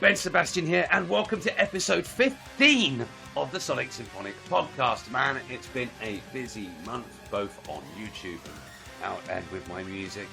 Ben Sebastian here, and welcome to episode 15 of the Sonic Symphonic Podcast. Man, it's been a busy month, both on YouTube and out and with my music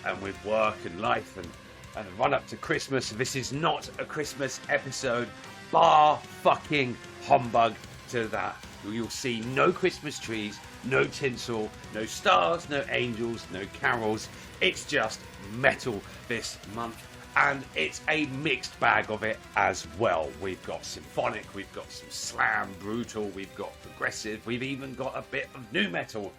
and with work and life and run up to Christmas. This is not a Christmas episode, bar fucking humbug to that. You'll see no Christmas trees, no tinsel, no stars, no angels, no carols. It's just metal this month. And it's a mixed bag of it as well. We've got symphonic, we've got some slam, brutal, we've got progressive, we've even got a bit of nu metal.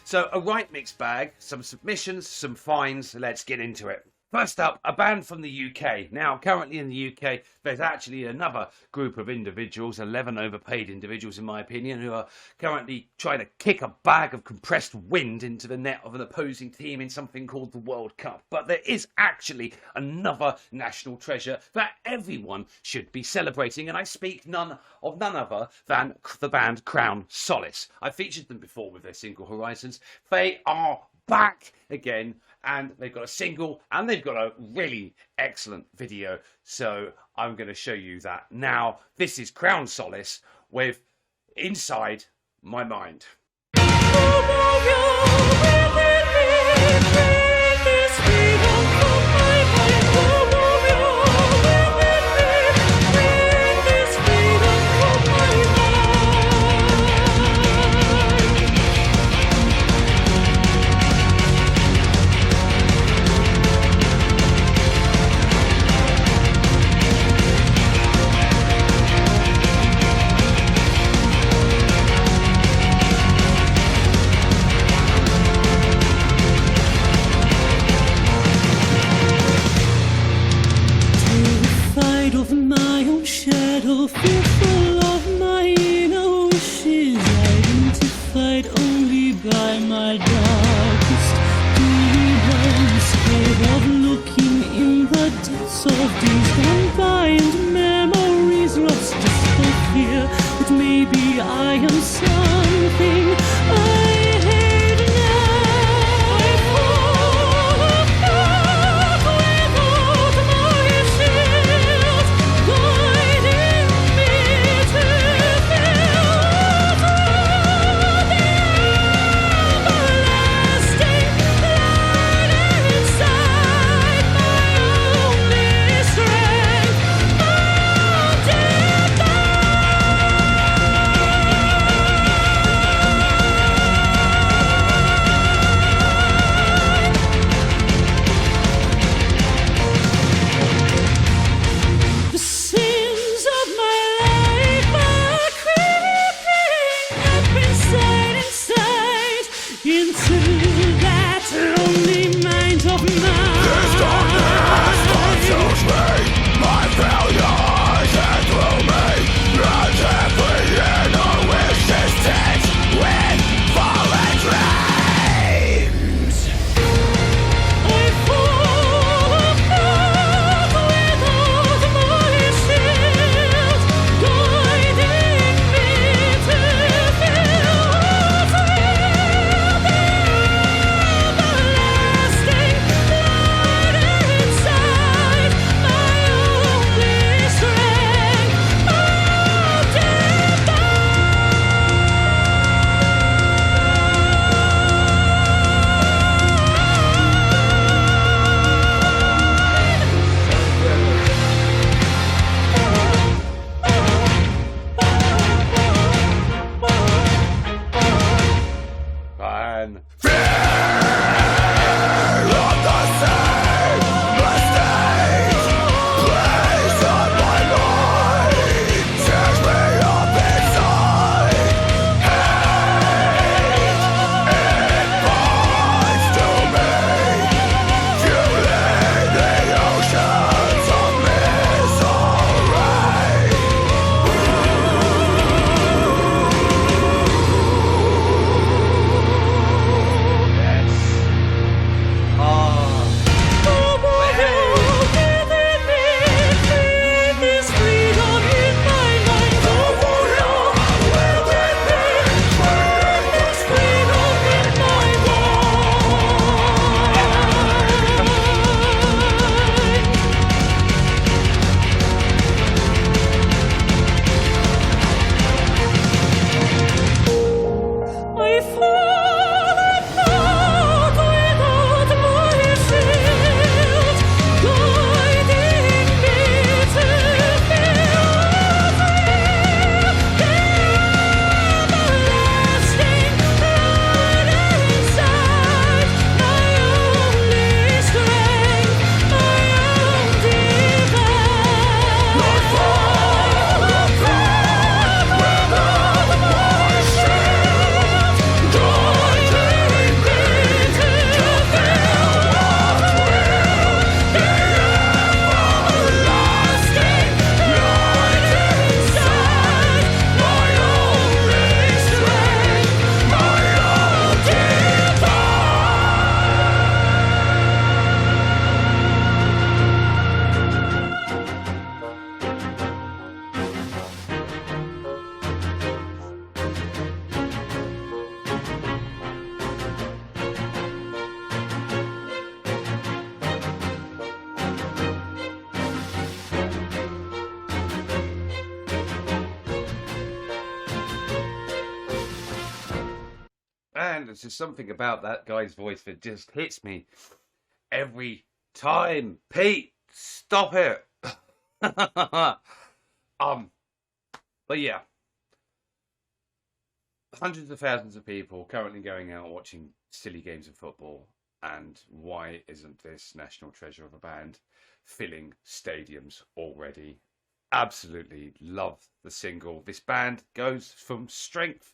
So a right mixed bag, some submissions, some finds. Let's get into it. First up, a band from the UK. Now, currently in the UK, there's actually another group of individuals, 11 overpaid individuals in my opinion, who are currently trying to kick a bag of compressed wind into the net of an opposing team in something called the World Cup. But there is actually another national treasure that everyone should be celebrating, and I speak none other than the band Crownsolace. I've featured them before with their single Horizons. They are back again, and they've got a single and they've got a really excellent video, so I'm going to show you that now. This is Crownsolace with Inside My Mind. Fearful of my inner wishes, identified only by my darkest demons, scared of looking in the depths of days gone by and memories lost just for fear that maybe I am something I hate now. I fall apart without my shield, guiding me to fill the everlasting light inside my only strength. Oh, dear. man, there's just something about that guy's voice that just hits me every time. Pete, stop it. But yeah, hundreds of thousands of people currently going out watching silly games of football, and why isn't this national treasure of a band filling stadiums already? Absolutely love the single. This band goes from strength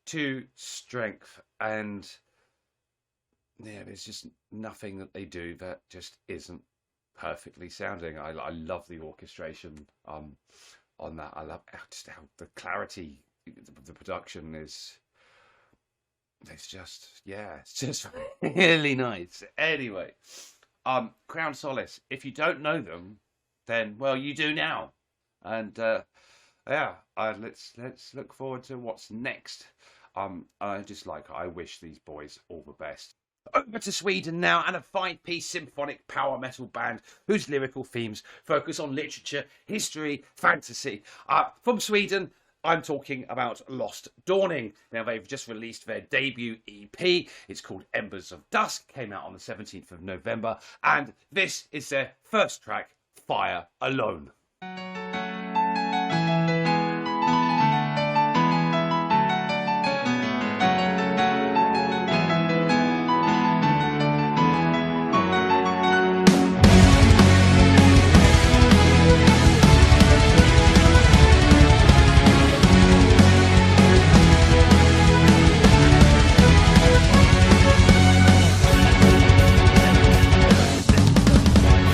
to strength, and yeah, there's just nothing that they do that just isn't perfectly sounding. I love the orchestration on that. I love just how the clarity, the production is. It's just, yeah, it's just really nice. Anyway, Crownsolace. If you don't know them, then well, you do now. And yeah, let's look forward to what's next. I wish these boys all the best. Over to Sweden now, and a 5-piece symphonic power metal band whose lyrical themes focus on literature, history, fantasy. From Sweden, I'm talking about Lost Dawning. Now, they've just released their debut EP. It's called Embers of Dusk. Came out on the 17th of November. And this is their first track, Fire Alone.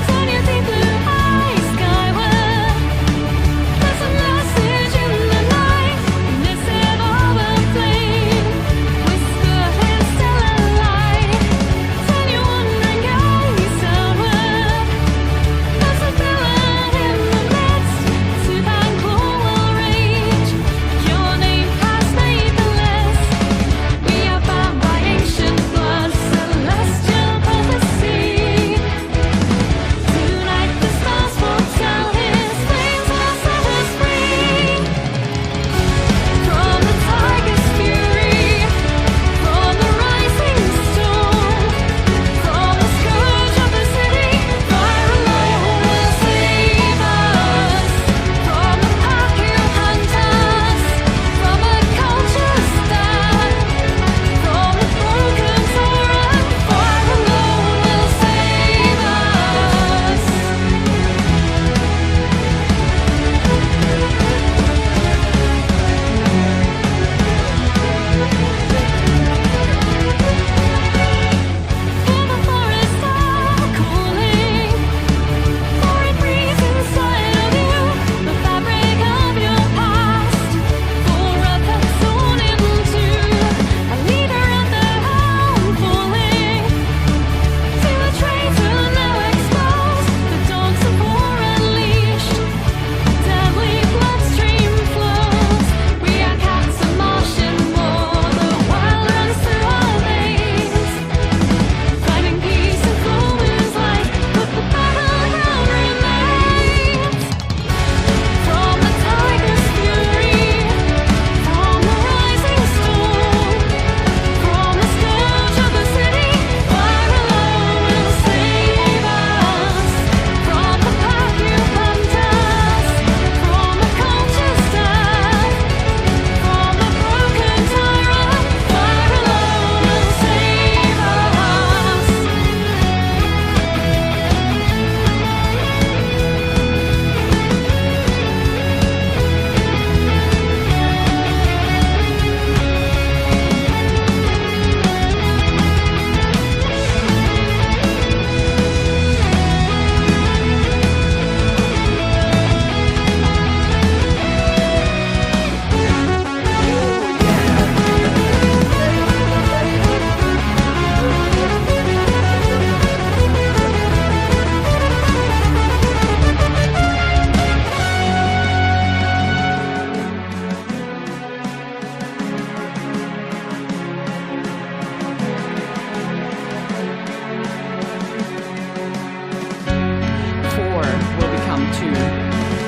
Turn your deep blue eyes skyward.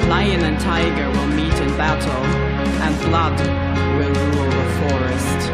Lion and tiger will meet in battle, and blood will rule the forest.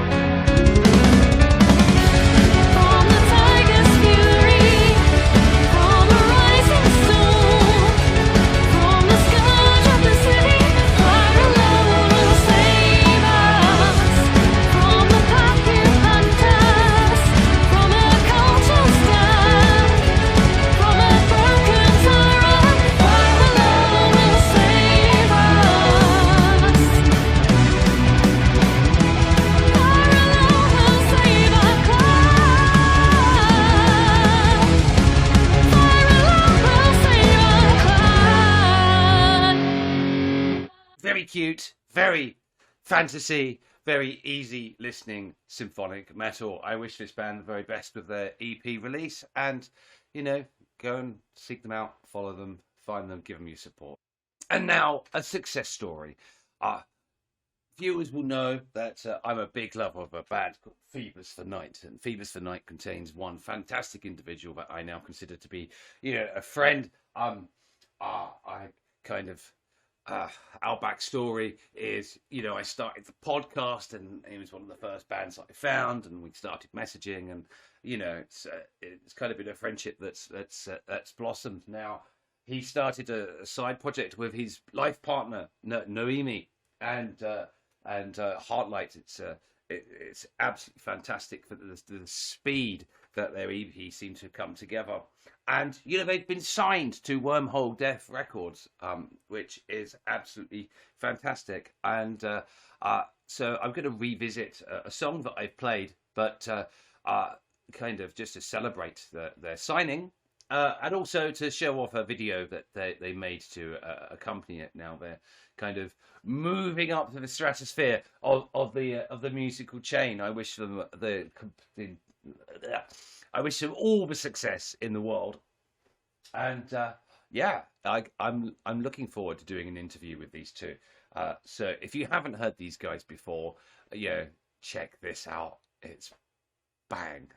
cute, very fantasy, very easy listening symphonic metal. I wish this band the very best with their EP release, and go and seek them out, follow them, find them, give them your support. And now a success story. Viewers will know that I'm a big lover of a band called Fevers for Night, and Fevers for Night contains one fantastic individual that I now consider to be, a friend. I kind of our backstory is, I started the podcast, and he was one of the first bands I found, and we started messaging, and it's kind of been a friendship that's blossomed. Now he started a side project with his life partner Noemi, and Hartlight. It's absolutely fantastic for the speed that their EP seemed to come together. And they've been signed to Wormhole Death Records, which is absolutely fantastic. And so I'm going to revisit a song that I've played, but kind of just to celebrate their signing. And also to show off a video that they made to accompany it. Now they're kind of moving up to the stratosphere of the musical chain. I wish them all the success in the world. And I'm looking forward to doing an interview with these two. So if you haven't heard these guys before, check this out. It's bang.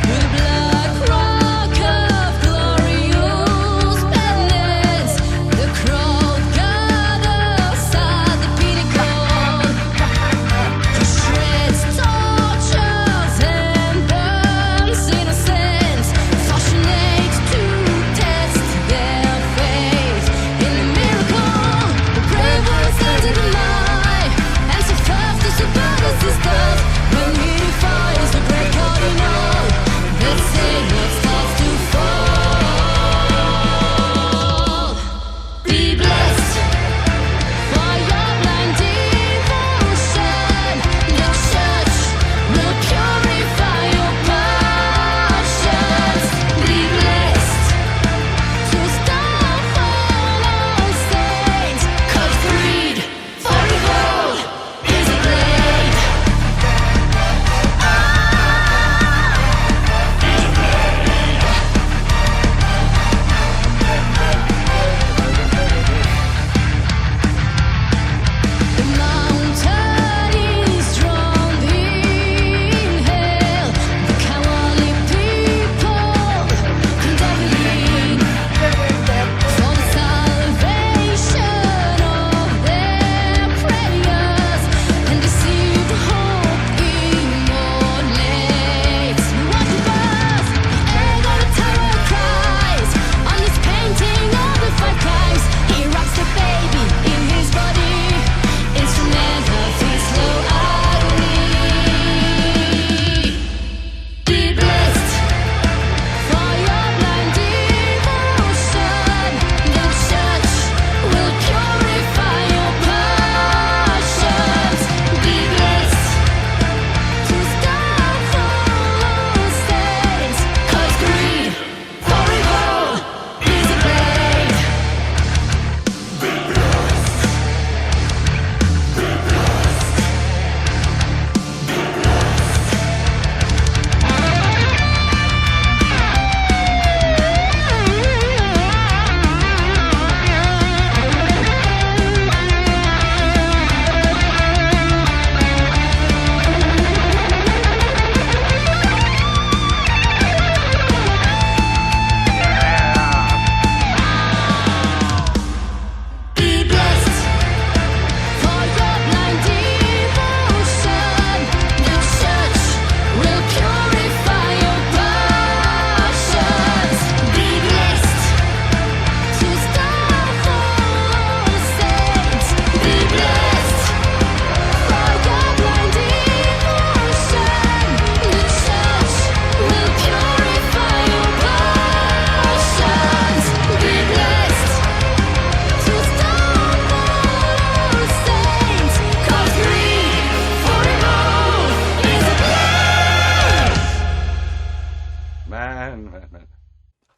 With a black rock of glorious bandits,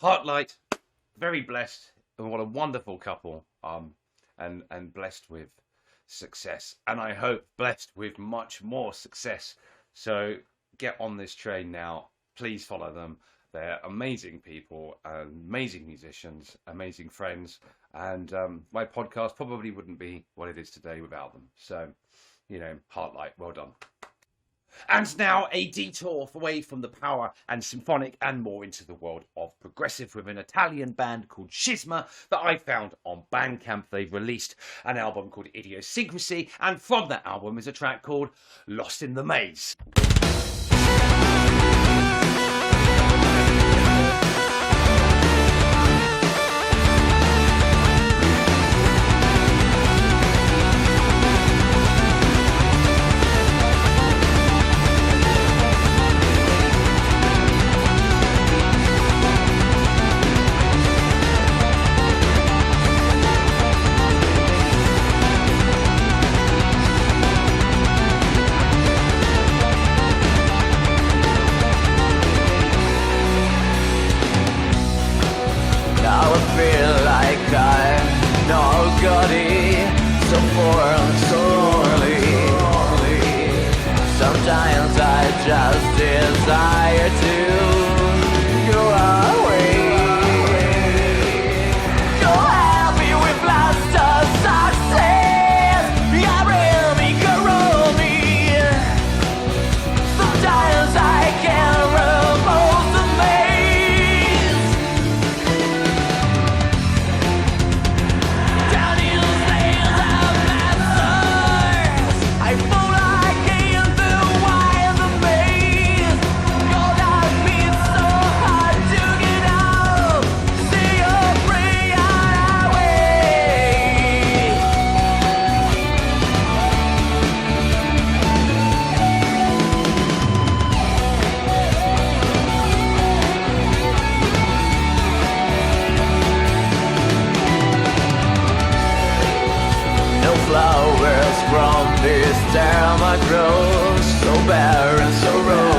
Hartlight, very blessed, and what a wonderful couple, and blessed with success, and I hope blessed with much more success. So get on this train now. Please follow them. They're amazing people, amazing musicians, amazing friends, and my podcast probably wouldn't be what it is today without them. So, Hartlight, well done. And now a detour away from the power and symphonic and more into the world of progressive with an Italian band called Schysma that I found on Bandcamp. They've released an album called Idiosyncrasy, and from that album is a track called Lost in the Maze. Sometimes I just desire to go away. You're happy with lots of success. I really control me. Sometimes I can't repose the maze. Down in the sands of masters, I fall like in the wire the maze. You're not being so hard to get out. See your free on our way. No flowers from this time I grow, so barren, so low.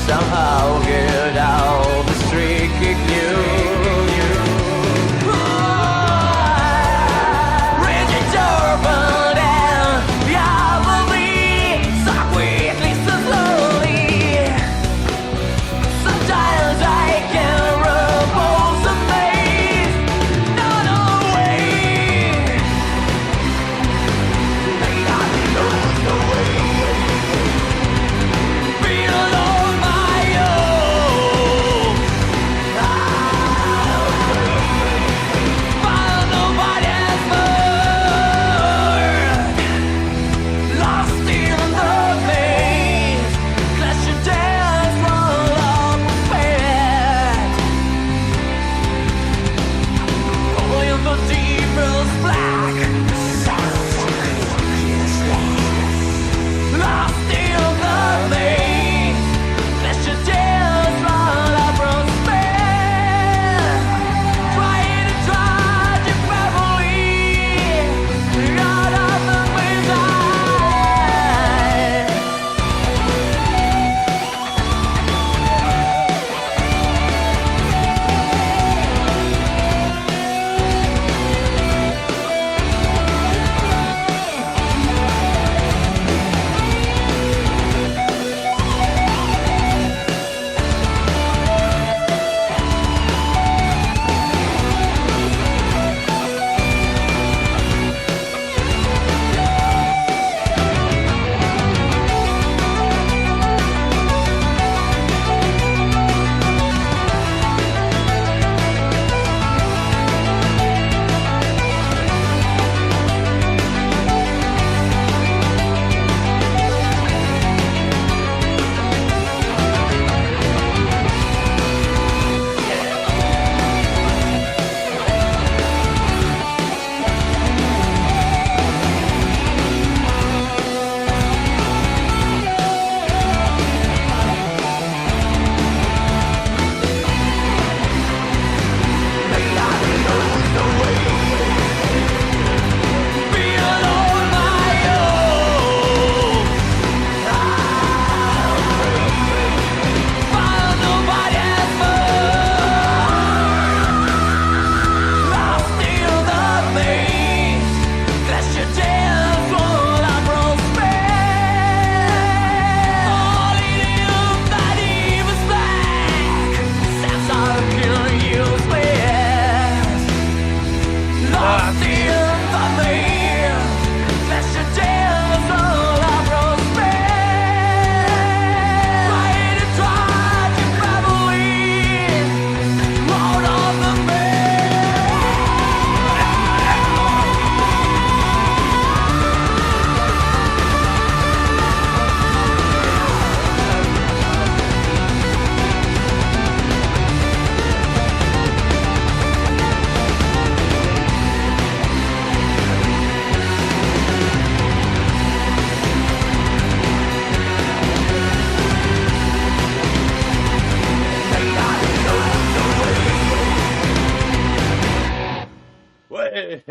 Somehow get out the streaky glue. Rigid turban and diably, so quickly, so slowly. Sometimes I can repose the maze, not away. May not lose the way.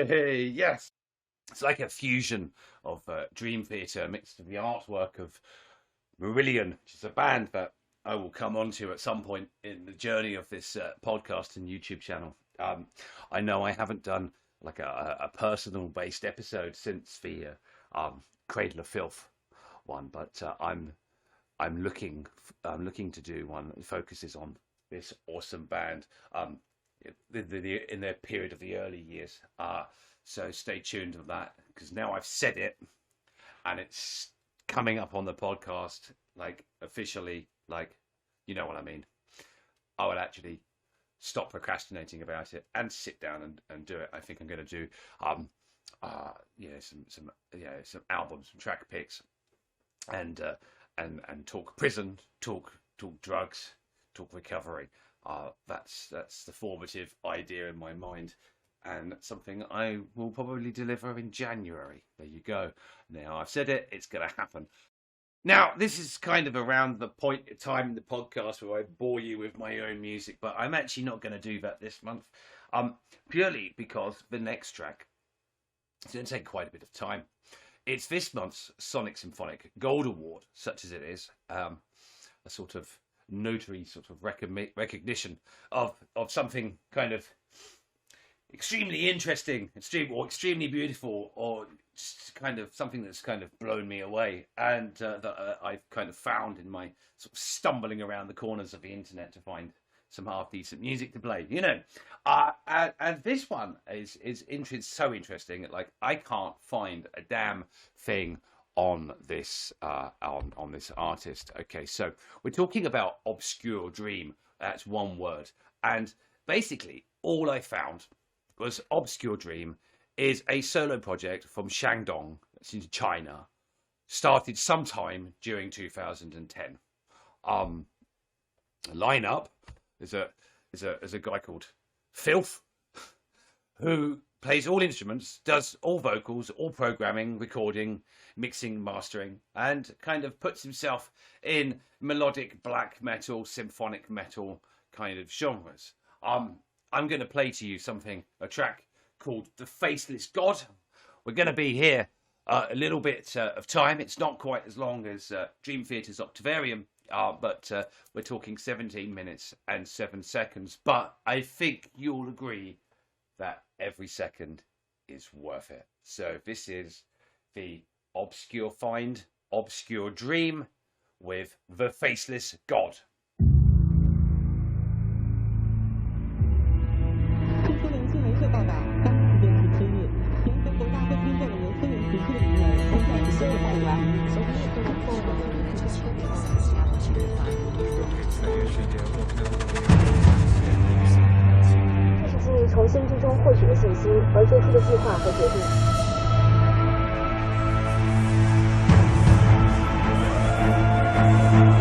Yes. It's like a fusion of Dream Theater mixed with the artwork of Marillion, which is a band that I will come on to at some point in the journey of this podcast and YouTube channel. I know I haven't done like a personal based episode since the Cradle of Filth one, but I'm looking to do one that focuses on this awesome band in their period of the early years. So stay tuned to that, because now I've said it and it's coming up on the podcast, like officially, like, you know what I mean. I would actually stop procrastinating about it and sit down and do it. I think I'm going to do some albums, some track picks, and talk prison, talk drugs, talk recovery. That's the formative idea in my mind, and something I will probably deliver in January. There you go. Now I've said it, it's going to happen. Now, this is kind of around the point of time in the podcast where I bore you with my own music, but I'm actually not going to do that this month, purely because the next track is going to take quite a bit of time. It's this month's Sonic Symphonic Gold Award, such as it is, a sort of notary sort of recognition of something kind of extremely interesting, extremely beautiful, or just kind of something that's kind of blown me away, and that I've kind of found in my sort of stumbling around the corners of the internet to find some half decent music to play, you know. And this one is so interesting. Like, I can't find a damn thing on this on this artist. Okay, so we're talking about Obscuredream. That's one word, and basically all I found was Obscuredream is a solo project from Shandong, that's in China, started sometime during 2010. Lineup is a guy called Filth, who plays all instruments, does all vocals, all programming, recording, mixing, mastering, and kind of puts himself in melodic black metal, symphonic metal kind of genres. I'm going to play to you a track called The Faceless God. We're going to be here a little bit of time. It's not quite as long as Dream Theater's Octavarium, but we're talking 17 minutes and 7 seconds. But I think you'll agree that every second is worth it. So this is the Obscuredream with The Faceless God. 听说灵性镭射到达，当时便是之夜。全球国家和军队的由私人体系的名人，现在是这个带来。这是基于从先知中获取的信息而做出的计划和决定。 Thank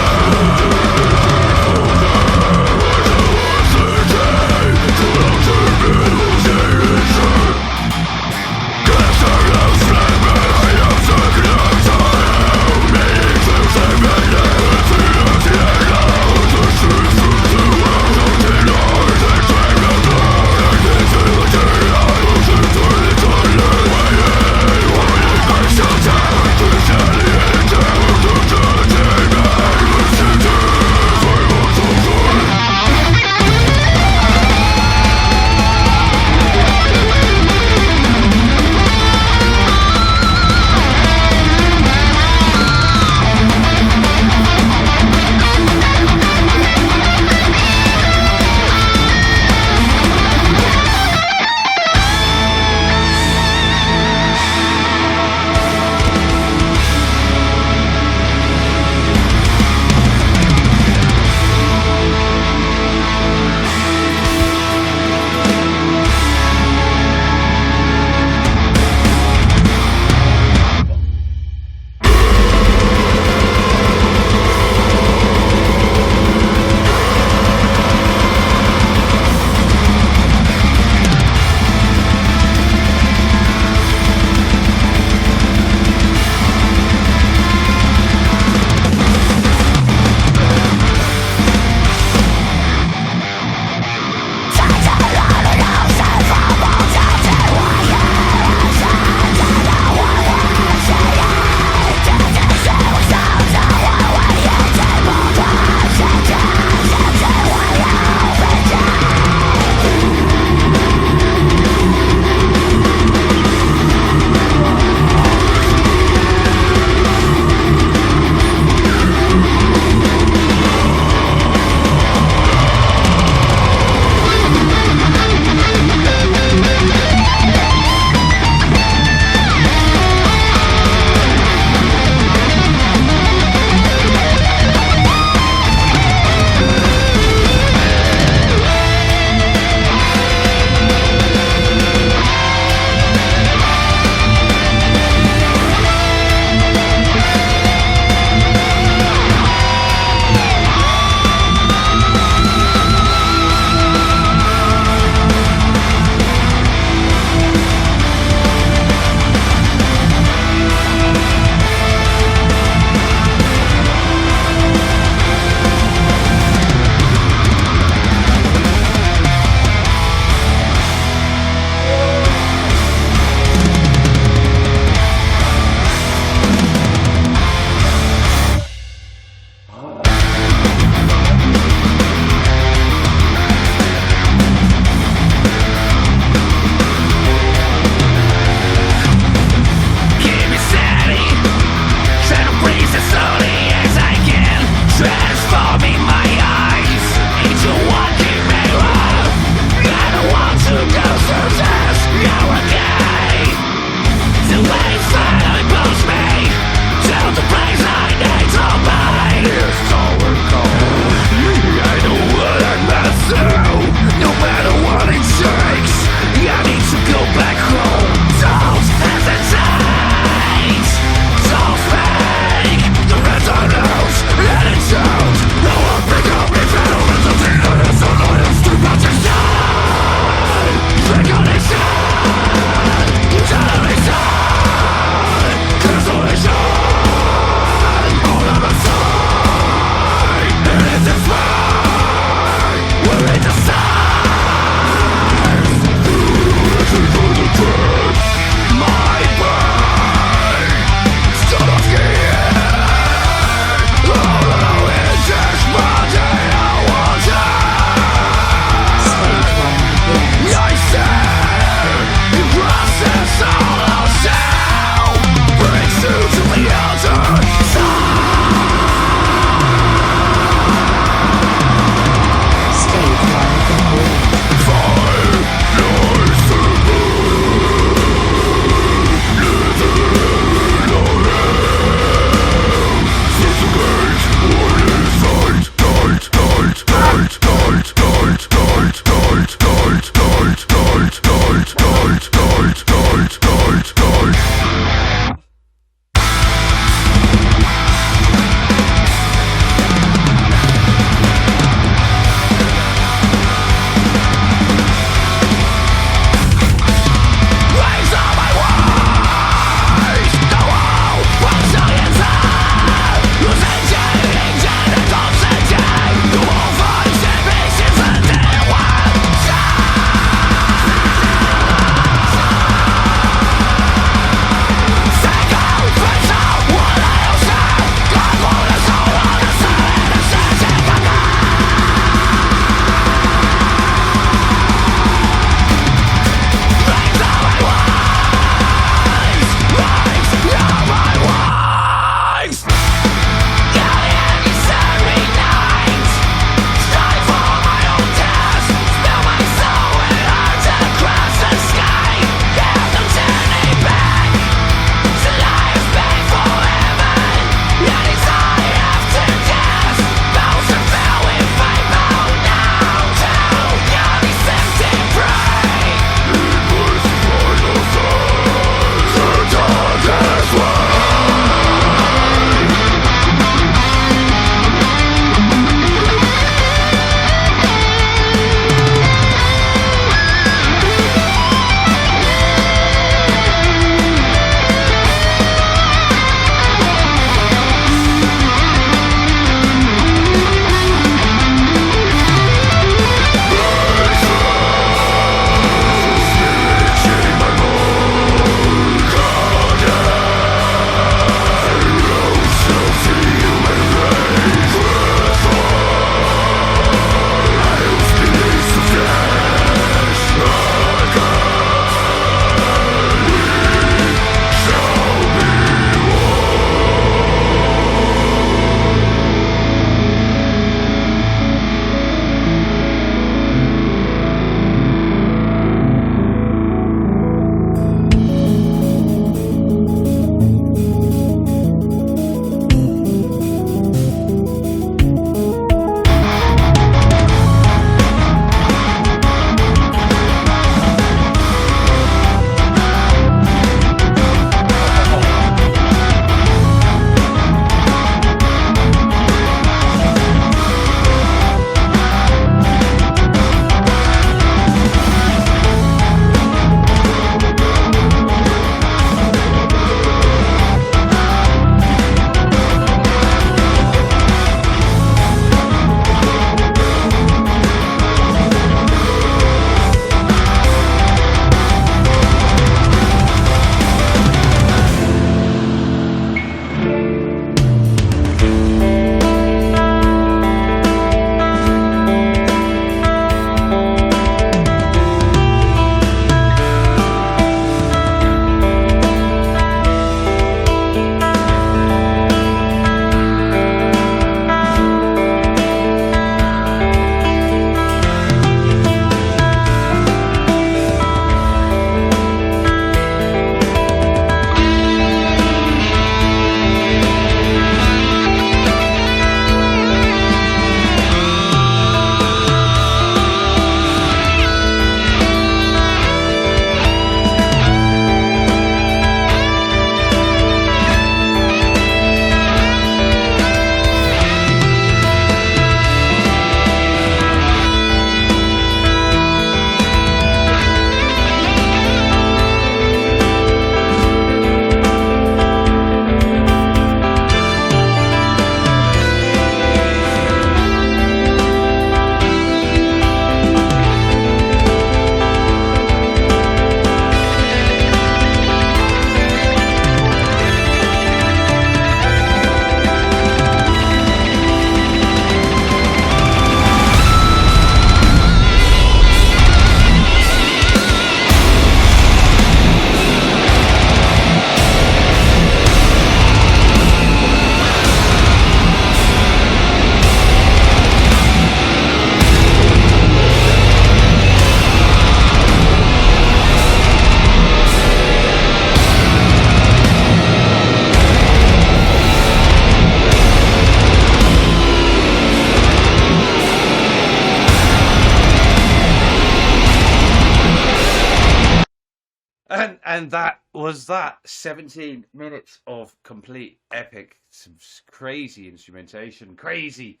And that was that. 17 minutes of complete epic, some crazy instrumentation, crazy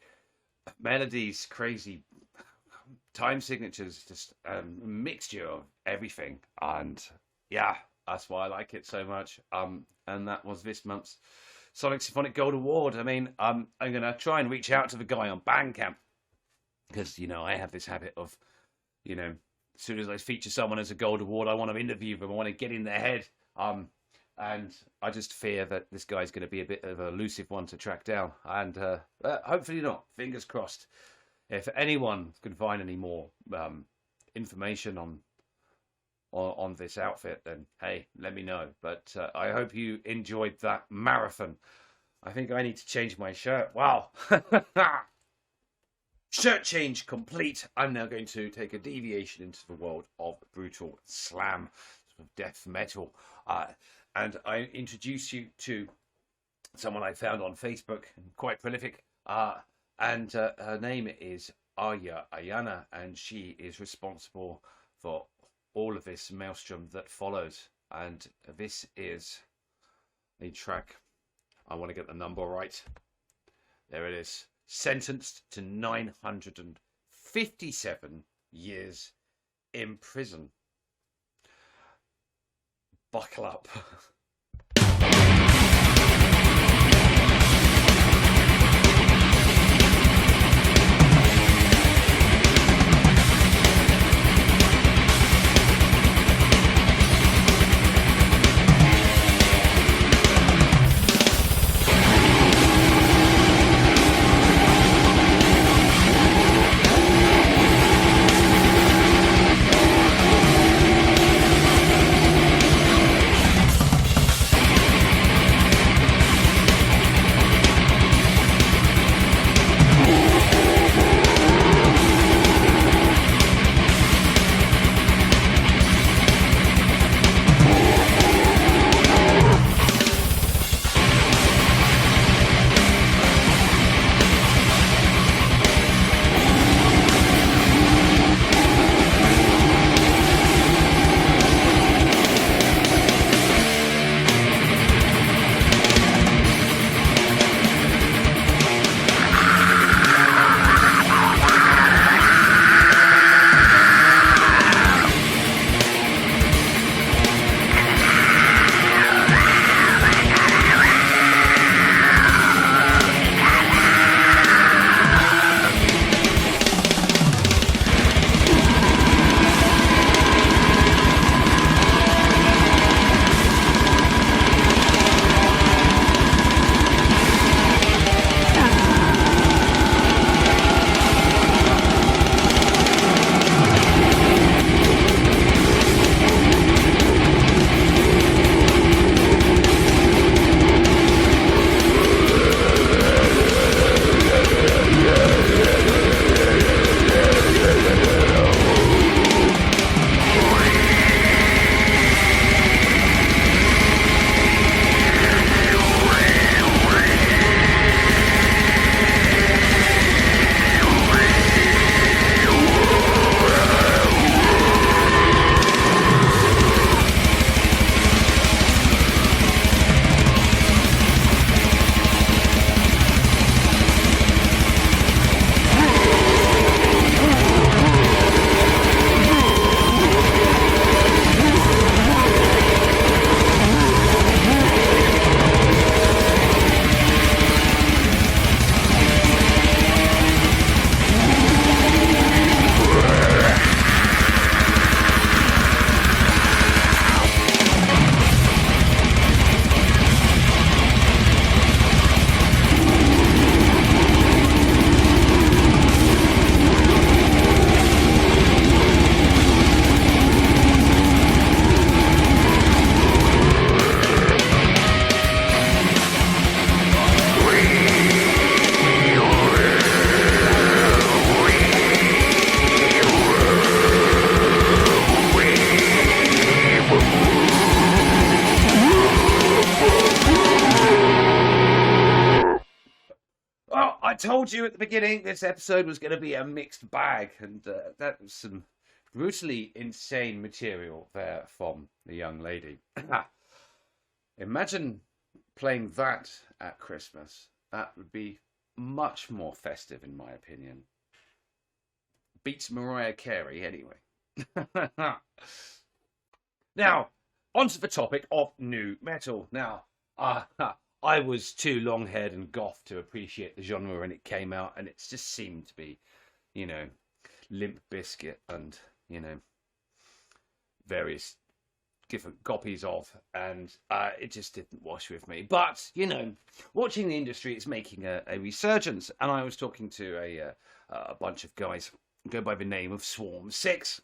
melodies, crazy time signatures, just a mixture of everything. And yeah, that's why I like it so much. And that was this month's Sonic Symphonic Gold Award. I mean, I'm going to try and reach out to the guy on Bandcamp because, you know, I have this habit of, you know, as soon as I feature someone as a gold award, I want to interview them. I want to get in their head. And I just fear that this guy's going to be a bit of an elusive one to track down. And hopefully not. Fingers crossed. If anyone can find any more information on this outfit, then hey, let me know. But I hope you enjoyed that marathon. I think I need to change my shirt. Wow. Shirt change complete. I'm now going to take a deviation into the world of brutal slam, sort of death metal. And I introduce you to someone I found on Facebook, quite prolific. And her name is Ayana, and she is responsible for all of this maelstrom that follows. And this is a track. I want to get the number right. There it is. Sentenced to 957 years in prison. Buckle up. told you at the beginning this episode was going to be a mixed bag, and that was some brutally insane material there from the young lady. Imagine playing that at Christmas. That would be much more festive, in my opinion. Beats Mariah Carey, anyway. Now, onto the topic of new metal. Now, I was too long-haired and goth to appreciate the genre when it came out, and it just seemed to be, you know, Limp Bizkit and, you know, various different copies of, and it just didn't wash with me. But, you know, watching the industry, it's making a resurgence, and I was talking to a bunch of guys who go by the name of Swarm 6,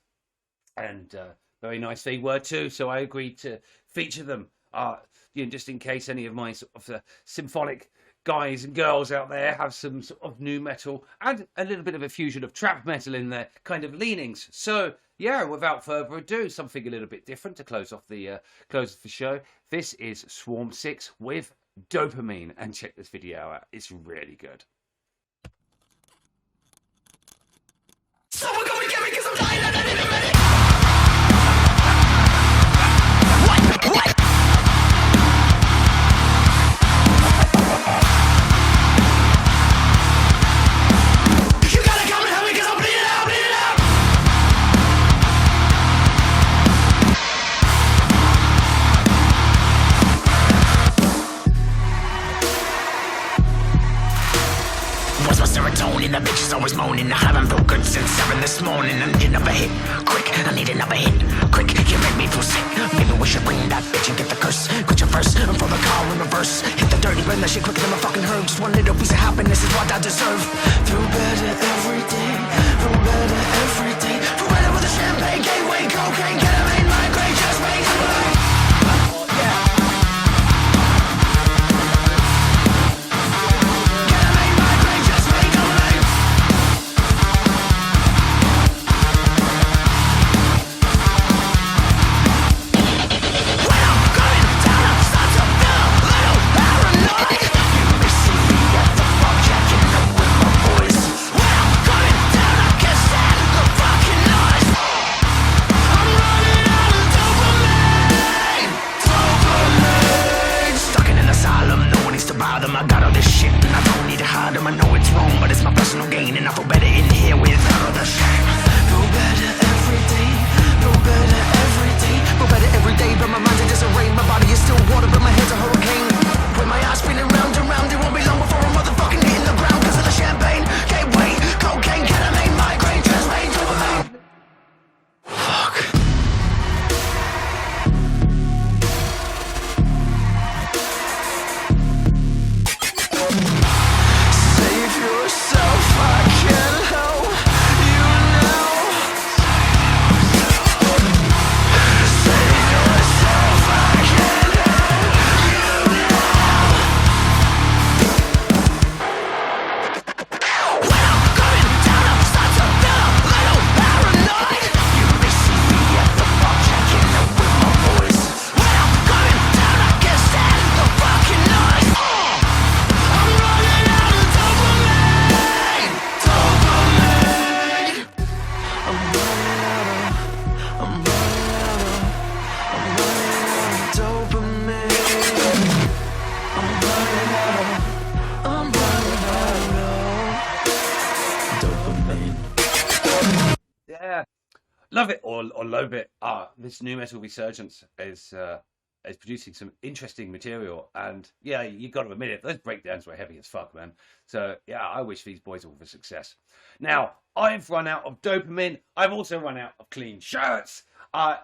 and very nice they were too, so I agreed to feature them, you know, just in case any of my sort of symphonic guys and girls out there have some sort of new metal and a little bit of a fusion of trap metal in their kind of leanings. So yeah, without further ado, something a little bit different to close off the show. This is Swarm 6 with dOpamine, and check this video out. It's really good. Someone come and get me 'cause I'm dying and I need a minute. What? You gotta come and help me 'cause I'm bleeding out, bleeding out. What's my serotonin? The bitch is always moaning. I haven't felt good since 7 this morning. I need another hit, quick. I need another hit, quick. You make me feel sick. Maybe we should bring that bitch and get the curse. Quit your verse and throw the car in reverse. Hit the dirt and burn that shit quicker than my fucking herb. Just one little piece of happiness is what I deserve. Feel better every day. Feel better every day. Feel better with a champagne, gateway, cocaine, ketamine, migraine, just make it right. I got all this shit and I don't need to hide them. I know it's wrong, but it's my personal gain, and I feel better in here without all the shame. Feel better every day, feel better every day, feel better every day, but my mind's in disarray. My body is still water, but my head's a hurricane. With my eyes spinning round and round, it won't be long before I'm motherfucking hitting the ground because of the champagne, gateway, cocaine, ketamine, migraine, transpain, dopamine. Fuck. Save yourself, I can't help you now. Save yourself, I can't help you now. When I'm coming down, I'm starting to feel a little paranoid. You may see me at the bar, checking out with my boys. When I'm coming down, I can't stand the fucking noise. I'm running out of dopamine, dopamine. I'm running out of dopamine. I'm running out of dopamine. Yeah, love it or loathe it. This new metal resurgence is producing some interesting material, and yeah, you got to admit it. Those breakdowns were heavy as fuck, man. So yeah, I wish these boys all the success. Now, I've run out of dopamine. I've also run out of clean shirts.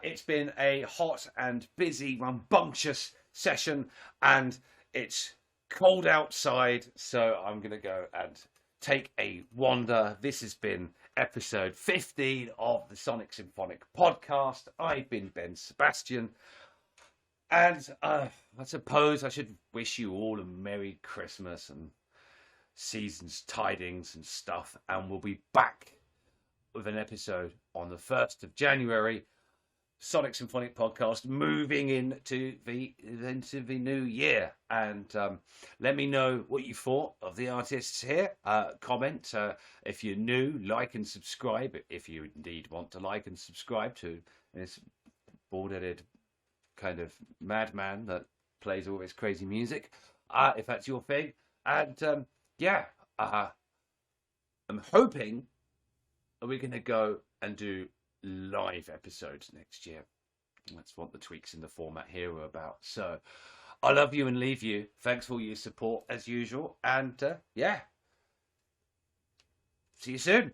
It's been a hot and busy, rambunctious session, and it's cold outside, so I'm gonna go and take a wander. This has been episode 15 of the Sonic Symphonic Podcast. I've been Ben Sebastian, and I suppose I should wish you all a Merry Christmas and season's tidings and stuff, and we'll be back with an episode on the 1st of January. Sonic Symphonic Podcast moving into the new year. And let me know what you thought of the artists here. Comment if you're new, like and subscribe if you indeed want to like and subscribe to this bald-headed kind of madman that plays all this crazy music, if that's your thing. And I'm hoping we're going to go and do live episodes next year. That's what the tweaks in the format here are about. So I love you and leave you. Thanks for all your support as usual. And see you soon.